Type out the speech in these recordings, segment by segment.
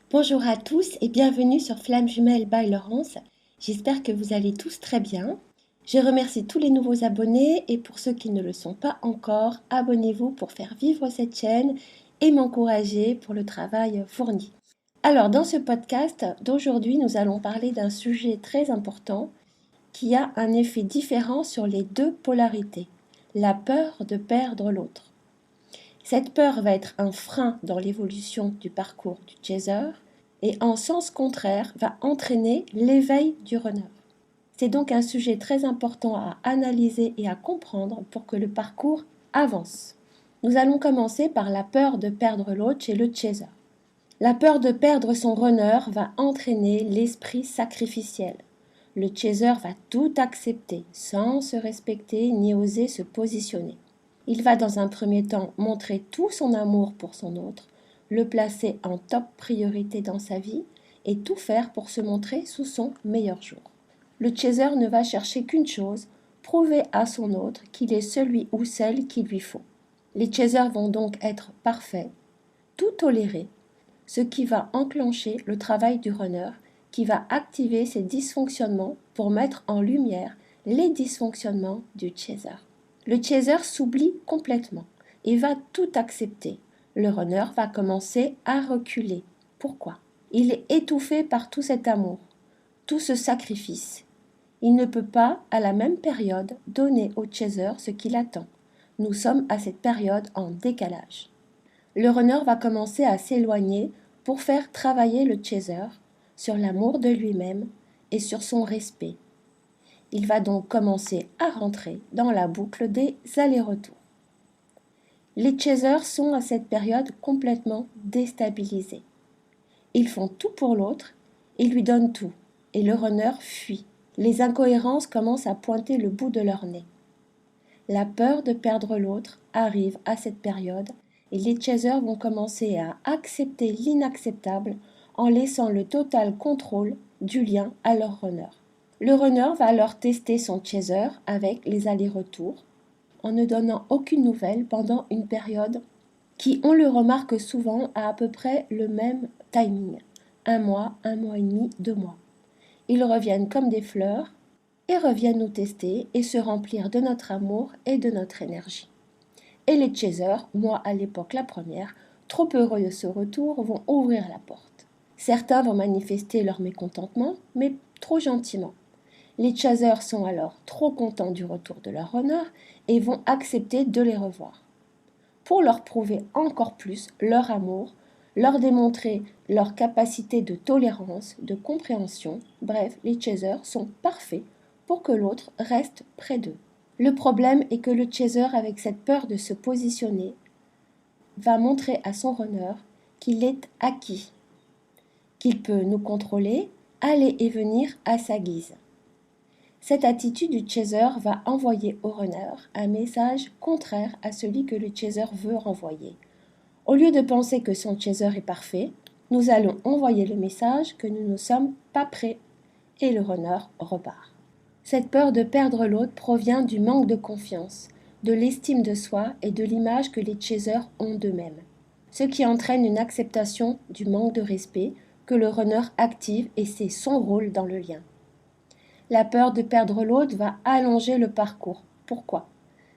Bonjour à tous et bienvenue sur Flamme Jumelle by Laurence. J'espère que vous allez tous très bien. Je remercie tous les nouveaux abonnés et pour ceux qui ne le sont pas encore, abonnez-vous pour faire vivre cette chaîne et m'encourager pour le travail fourni. Alors dans ce podcast d'aujourd'hui, nous allons parler d'un sujet très important qui a un effet différent sur les deux polarités, la peur de perdre l'autre. Cette peur va être un frein dans l'évolution du parcours du chaser et en sens contraire va entraîner l'éveil du runner. C'est donc un sujet très important à analyser et à comprendre pour que le parcours avance. Nous allons commencer par la peur de perdre l'autre chez le chaser. La peur de perdre son runner va entraîner l'esprit sacrificiel. Le chaser va tout accepter sans se respecter ni oser se positionner. Il va dans un premier temps montrer tout son amour pour son autre, le placer en top priorité dans sa vie et tout faire pour se montrer sous son meilleur jour. Le chaser ne va chercher qu'une chose, prouver à son autre qu'il est celui ou celle qu'il lui faut. Les chasers vont donc être parfaits, tout tolérer, ce qui va enclencher le travail du runner qui va activer ses dysfonctionnements pour mettre en lumière les dysfonctionnements du chaser. Le chaser s'oublie complètement et va tout accepter. Le runner va commencer à reculer. Pourquoi? Il est étouffé par tout cet amour, tout ce sacrifice. Il ne peut pas, à la même période, donner au chaser ce qu'il attend. Nous sommes à cette période en décalage. Le runner va commencer à s'éloigner pour faire travailler le chaser sur l'amour de lui-même et sur son respect. Il va donc commencer à rentrer dans la boucle des allers-retours. Les chasers sont à cette période complètement déstabilisés. Ils font tout pour l'autre, ils lui donnent tout, et le runner fuit. Les incohérences commencent à pointer le bout de leur nez. La peur de perdre l'autre arrive à cette période et les chasers vont commencer à accepter l'inacceptable en laissant le total contrôle du lien à leur runner. Le runner va alors tester son chaser avec les allers-retours en ne donnant aucune nouvelle pendant une période qui, on le remarque souvent, a à peu près le même timing. 1 mois, 1 mois et demi, 2 mois. Ils reviennent comme des fleurs et reviennent nous tester et se remplir de notre amour et de notre énergie. Et les chasers, moi à l'époque la première, trop heureux de ce retour, vont ouvrir la porte. Certains vont manifester leur mécontentement, mais trop gentiment. Les chasers sont alors trop contents du retour de leur runner et vont accepter de les revoir. Pour leur prouver encore plus leur amour, leur démontrer leur capacité de tolérance, de compréhension, bref, les chasers sont parfaits pour que l'autre reste près d'eux. Le problème est que le chaser, avec cette peur de se positionner, va montrer à son runner qu'il est acquis, qu'il peut nous contrôler, aller et venir à sa guise. Cette attitude du chaser va envoyer au runner un message contraire à celui que le chaser veut renvoyer. Au lieu de penser que son chaser est parfait, nous allons envoyer le message que nous ne sommes pas prêts et le runner repart. Cette peur de perdre l'autre provient du manque de confiance, de l'estime de soi et de l'image que les chasers ont d'eux-mêmes, ce qui entraîne une acceptation du manque de respect que le runner active et c'est son rôle dans le lien. La peur de perdre l'autre va allonger le parcours. Pourquoi?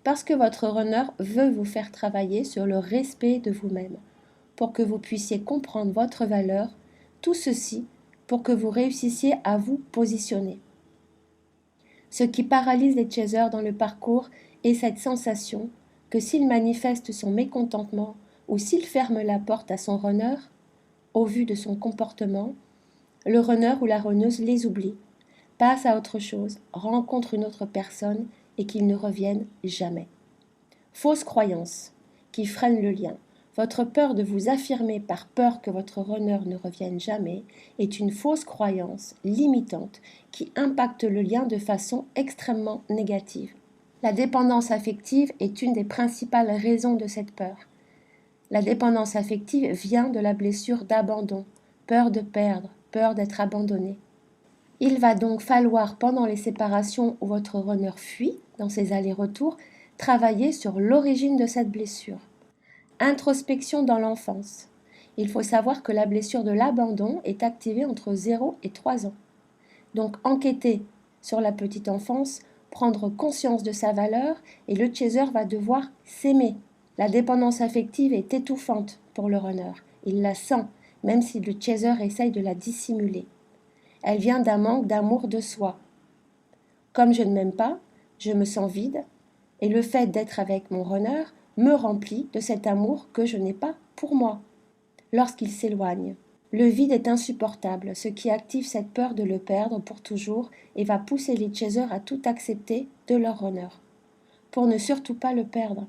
Parce que votre runner veut vous faire travailler sur le respect de vous-même, pour que vous puissiez comprendre votre valeur, tout ceci pour que vous réussissiez à vous positionner. Ce qui paralyse les chasers dans le parcours est cette sensation que s'il manifeste son mécontentement ou s'il ferme la porte à son runner, au vu de son comportement, le runner ou la runneuse les oublie, passe à autre chose, rencontre une autre personne et qu'ils ne reviennent jamais. Fausse croyance qui freine le lien. Votre peur de vous affirmer par peur que votre runner ne revienne jamais est une fausse croyance limitante qui impacte le lien de façon extrêmement négative. La dépendance affective est une des principales raisons de cette peur. La dépendance affective vient de la blessure d'abandon, peur de perdre, peur d'être abandonné. Il va donc falloir, pendant les séparations où votre runner fuit, dans ses allers-retours, travailler sur l'origine de cette blessure. Introspection dans l'enfance. Il faut savoir que la blessure de l'abandon est activée entre 0 et 3 ans. Donc enquêter sur la petite enfance, prendre conscience de sa valeur et le chaser va devoir s'aimer. La dépendance affective est étouffante pour le runner. Il la sent, même si le chaser essaye de la dissimuler. Elle vient d'un manque d'amour de soi. Comme je ne m'aime pas, je me sens vide et le fait d'être avec mon runner me remplit de cet amour que je n'ai pas pour moi. Lorsqu'il s'éloigne, le vide est insupportable, ce qui active cette peur de le perdre pour toujours et va pousser les chasers à tout accepter de leur runner, pour ne surtout pas le perdre.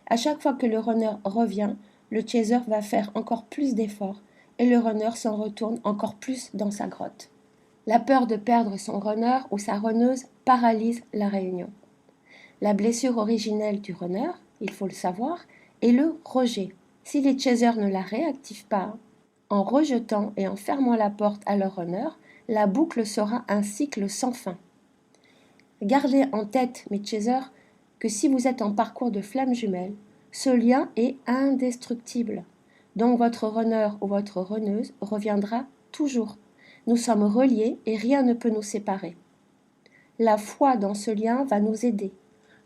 À chaque fois que le runner revient, le chaser va faire encore plus d'efforts et le runner s'en retourne encore plus dans sa grotte. La peur de perdre son runner ou sa runneuse paralyse la réunion. La blessure originelle du runner, il faut le savoir, est le rejet. Si les chasers ne la réactivent pas, en rejetant et en fermant la porte à leur runner, la boucle sera un cycle sans fin. Gardez en tête, mes chasers, que si vous êtes en parcours de flamme jumelle, ce lien est indestructible. Donc votre runner ou votre runneuse reviendra toujours. Nous sommes reliés et rien ne peut nous séparer. La foi dans ce lien va nous aider.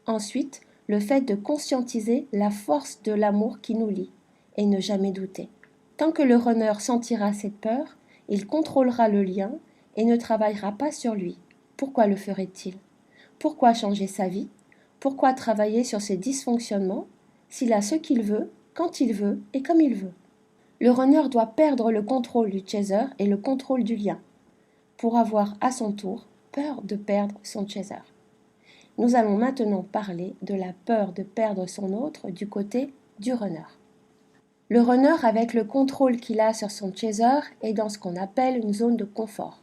Ensuite, le fait de conscientiser la force de l'amour qui nous lie et ne jamais douter. Tant que le runner sentira cette peur, il contrôlera le lien et ne travaillera pas sur lui. Pourquoi le ferait-il? Pourquoi changer sa vie? Pourquoi travailler sur ses dysfonctionnements s'il a ce qu'il veut, quand il veut et comme il veut? Le runner doit perdre le contrôle du chaser et le contrôle du lien pour avoir à son tour peur de perdre son chaser. Nous allons maintenant parler de la peur de perdre son autre du côté du runner. Le runner, avec le contrôle qu'il a sur son chaser, est dans ce qu'on appelle une zone de confort.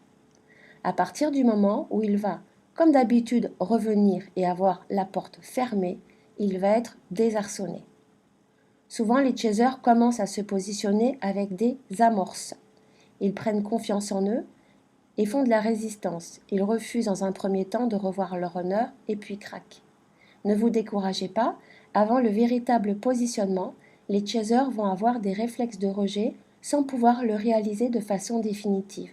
À partir du moment où il va, comme d'habitude, revenir et avoir la porte fermée, il va être désarçonné. Souvent, les chasers commencent à se positionner avec des amorces. Ils prennent confiance en eux et font de la résistance. Ils refusent dans un premier temps de revoir leur runner et puis craquent. Ne vous découragez pas, avant le véritable positionnement, les chasers vont avoir des réflexes de rejet sans pouvoir le réaliser de façon définitive.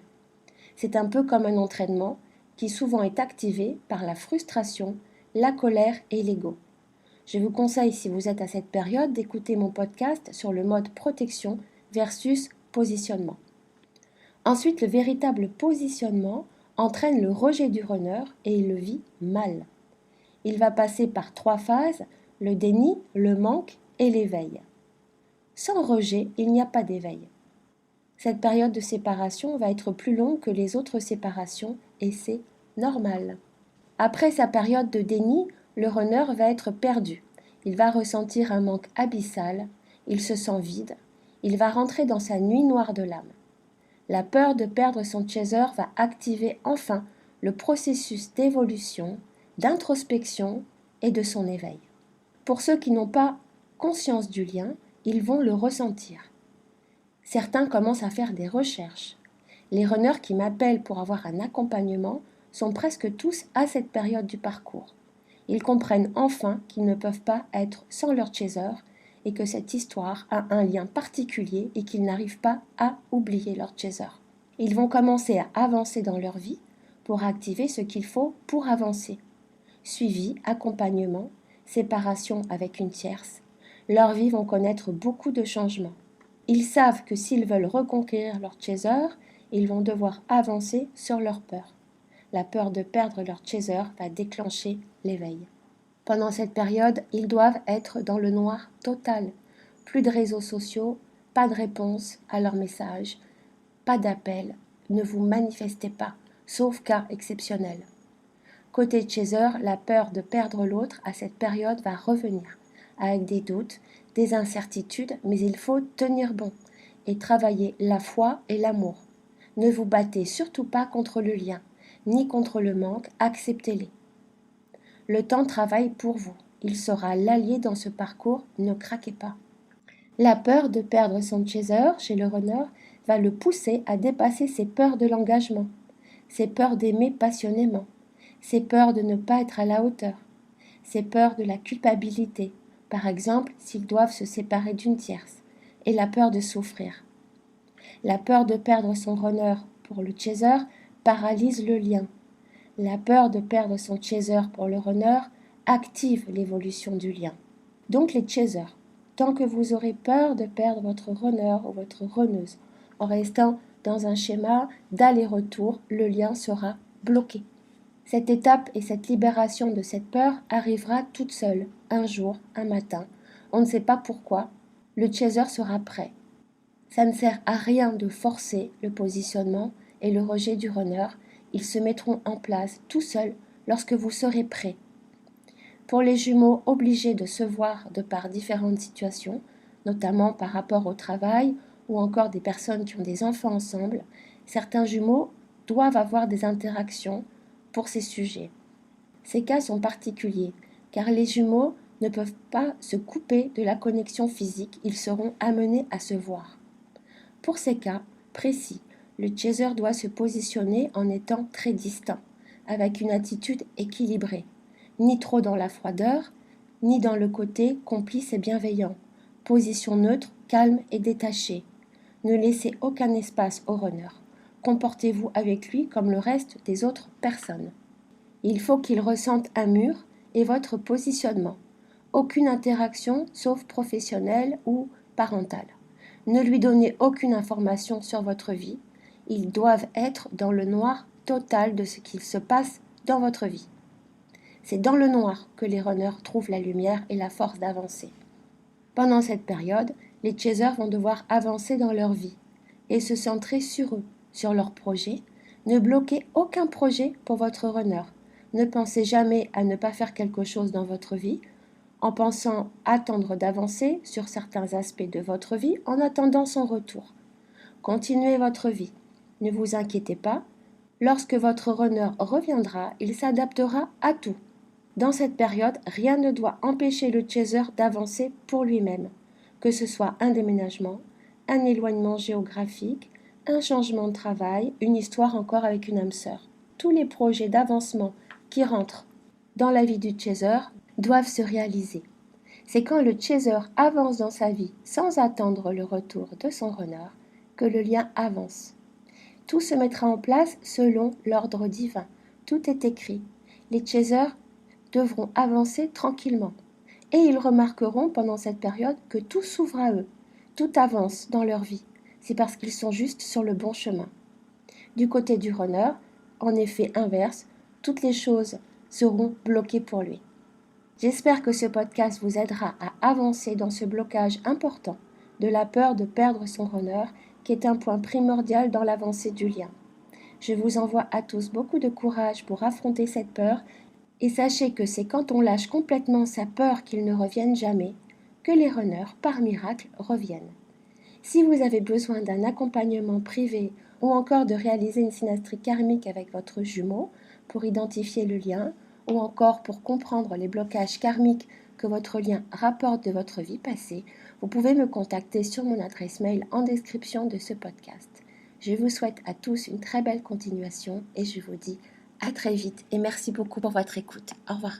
C'est un peu comme un entraînement qui souvent est activé par la frustration, la colère et l'ego. Je vous conseille, si vous êtes à cette période, d'écouter mon podcast sur le mode protection versus positionnement. Ensuite, le véritable positionnement entraîne le rejet du runner et il le vit mal. Il va passer par 3 phases, le déni, le manque et l'éveil. Sans rejet, il n'y a pas d'éveil. Cette période de séparation va être plus longue que les autres séparations et c'est normal. Après sa période de déni, le runner va être perdu. Il va ressentir un manque abyssal, il se sent vide, il va rentrer dans sa nuit noire de l'âme. La peur de perdre son chaser va activer enfin le processus d'évolution, d'introspection et de son éveil. Pour ceux qui n'ont pas conscience du lien, ils vont le ressentir. Certains commencent à faire des recherches. Les runners qui m'appellent pour avoir un accompagnement sont presque tous à cette période du parcours. Ils comprennent enfin qu'ils ne peuvent pas être sans leur chaser et que cette histoire a un lien particulier et qu'ils n'arrivent pas à oublier leur chaser. Ils vont commencer à avancer dans leur vie pour activer ce qu'il faut pour avancer. Suivi, accompagnement, séparation avec une tierce, leurs vies vont connaître beaucoup de changements. Ils savent que s'ils veulent reconquérir leur chaser, ils vont devoir avancer sur leur peur. La peur de perdre leur chaser va déclencher l'éveil. Pendant cette période, ils doivent être dans le noir total. Plus de réseaux sociaux, pas de réponse à leurs messages, pas d'appel, ne vous manifestez pas, sauf cas exceptionnel. Côté chaser, la peur de perdre l'autre à cette période va revenir, avec des doutes, des incertitudes, mais il faut tenir bon et travailler la foi et l'amour. Ne vous battez surtout pas contre le lien, ni contre le manque, acceptez-les. Le temps travaille pour vous, il sera l'allié dans ce parcours, ne craquez pas. La peur de perdre son chaser chez le runner va le pousser à dépasser ses peurs de l'engagement, ses peurs d'aimer passionnément, ses peurs de ne pas être à la hauteur, ses peurs de la culpabilité, par exemple s'ils doivent se séparer d'une tierce, et la peur de souffrir. La peur de perdre son runner pour le chaser paralyse le lien. La peur de perdre son chaser pour le runner active l'évolution du lien. Donc les chasers, tant que vous aurez peur de perdre votre runner ou votre runneuse, en restant dans un schéma d'aller-retour, le lien sera bloqué. Cette étape et cette libération de cette peur arrivera toute seule, un jour, un matin. On ne sait pas pourquoi. Le chaser sera prêt. Ça ne sert à rien de forcer le positionnement et le rejet du runner. Ils se mettront en place tout seuls lorsque vous serez prêt. Pour les jumeaux obligés de se voir de par différentes situations, notamment par rapport au travail ou encore des personnes qui ont des enfants ensemble, certains jumeaux doivent avoir des interactions pour ces sujets. Ces cas sont particuliers car les jumeaux ne peuvent pas se couper de la connexion physique, ils seront amenés à se voir. Pour ces cas précis, le chaser doit se positionner en étant très distant, avec une attitude équilibrée, ni trop dans la froideur, ni dans le côté complice et bienveillant. Position neutre, calme et détachée. Ne laissez aucun espace au runner. Comportez-vous avec lui comme le reste des autres personnes. Il faut qu'il ressente un mur et votre positionnement. Aucune interaction sauf professionnelle ou parentale. Ne lui donnez aucune information sur votre vie. Ils doivent être dans le noir total de ce qu'il se passe dans votre vie. C'est dans le noir que les runners trouvent la lumière et la force d'avancer. Pendant cette période, les chasers vont devoir avancer dans leur vie et se centrer sur eux, sur leurs projets. Ne bloquez aucun projet pour votre runner. Ne pensez jamais à ne pas faire quelque chose dans votre vie en pensant attendre d'avancer sur certains aspects de votre vie en attendant son retour. Continuez votre vie. Ne vous inquiétez pas. Lorsque votre runner reviendra, il s'adaptera à tout. Dans cette période, rien ne doit empêcher le chaser d'avancer pour lui-même, que ce soit un déménagement, un éloignement géographique, un changement de travail, une histoire encore avec une âme sœur. Tous les projets d'avancement qui rentrent dans la vie du chaser doivent se réaliser. C'est quand le chaser avance dans sa vie sans attendre le retour de son runner que le lien avance. Tout se mettra en place selon l'ordre divin. Tout est écrit. Les chasers devront avancer tranquillement. Et ils remarqueront pendant cette période que tout s'ouvre à eux. Tout avance dans leur vie. C'est parce qu'ils sont juste sur le bon chemin. Du côté du runner, en effet inverse, toutes les choses seront bloquées pour lui. J'espère que ce podcast vous aidera à avancer dans ce blocage important de la peur de perdre son runner, qui est un point primordial dans l'avancée du lien. Je vous envoie à tous beaucoup de courage pour affronter cette peur et sachez que c'est quand on lâche complètement sa peur qu'ils ne reviennent jamais que les runners, par miracle, reviennent. Si vous avez besoin d'un accompagnement privé ou encore de réaliser une synastrie karmique avec votre jumeau pour identifier le lien ou encore pour comprendre les blocages karmiques que votre lien rapporte de votre vie passée, vous pouvez me contacter sur mon adresse mail en description de ce podcast. Je vous souhaite à tous une très belle continuation et je vous dis à très vite et merci beaucoup pour votre écoute. Au revoir.